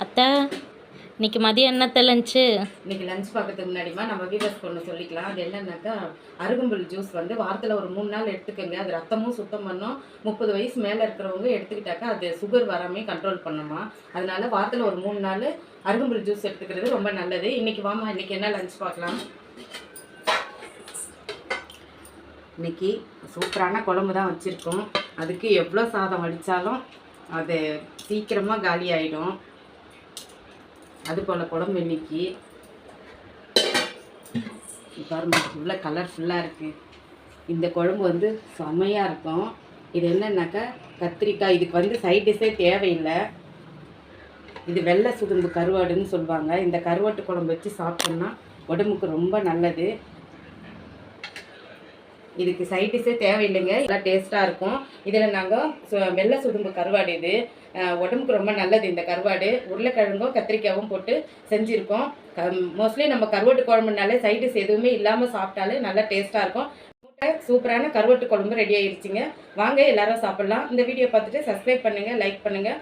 அத்தை, இன்னைக்கு மதியம் என்னத்தை லஞ்சு? இன்னைக்கு லஞ்ச் பார்க்கறதுக்கு முன்னாடிமா நம்ம வீவர்ஸ் ஒன்று சொல்லிக்கலாம். அது என்னன்னாக்கா, அருகம்புல் ஜூஸ் வந்து வாரத்தில் ஒரு 3 நாள் எடுத்துக்கோங்க. அது ரத்தமும் சுத்தம் பண்ணும். 30 வயசு மேலே இருக்கிறவங்க எடுத்துக்கிட்டாக்கா அது சுகர் வராமல் கண்ட்ரோல் பண்ணுமா. அதனால வாரத்தில் ஒரு 3 நாள் அருகம்புல் ஜூஸ் எடுத்துக்கிறது ரொம்ப நல்லது. இன்னைக்கு வாமா, இன்னைக்கு என்ன லஞ்ச் பார்க்கலாம். இன்னைக்கு சூப்பரான குழம்பு தான் வச்சுருக்கோம். அதுக்கு எவ்வளோ சாதம் வடித்தாலும் அது சீக்கிரமாக காலி ஆகிடும். அதுபோல் குழம்பு இன்னைக்கு பாருங்க, இவ்வளோ கலர்ஃபுல்லாக இருக்குது. இந்த குழம்பு வந்து செம்மையாக இருக்கும். இது என்னன்னாக்கா கத்திரிக்காய். இதுக்கு வந்து சைட் டிஷ்ஷே தேவையில்லை. இது வெள்ளை சுதும்பு கருவாடுன்னு சொல்லுவாங்க. இந்த கருவாட்டு குழம்பு வச்சு சாப்பிட்டோம்னா உடம்புக்கு ரொம்ப நல்லது. இதுக்கு சைட் டிஷ்ஷே தேவையில்லைங்க, நல்லா டேஸ்ட்டாக இருக்கும். இதில் நாங்கள் வெள்ளை சுதும்பு கருவாடு, இது உடம்புக்கு ரொம்ப நல்லது. இந்த கருவாடு உருளைக்கிழங்கும் கத்திரிக்காயும் போட்டு செஞ்சுருக்கோம். மோஸ்ட்லி நம்ம கருவாட்டு குழம்புனாலே சைட் டிஷ் எதுவுமே இல்லாமல் சாப்பிட்டாலே நல்லா டேஸ்ட்டாக இருக்கும். சூப்பரான கருவாட்டு குழம்பு ரெடி ஆயிடுச்சுங்க. வாங்க எல்லாரும் சாப்பிட்லாம். இந்த வீடியோ பார்த்துட்டு சப்ஸ்கிரைப் பண்ணுங்கள், லைக் பண்ணுங்கள்.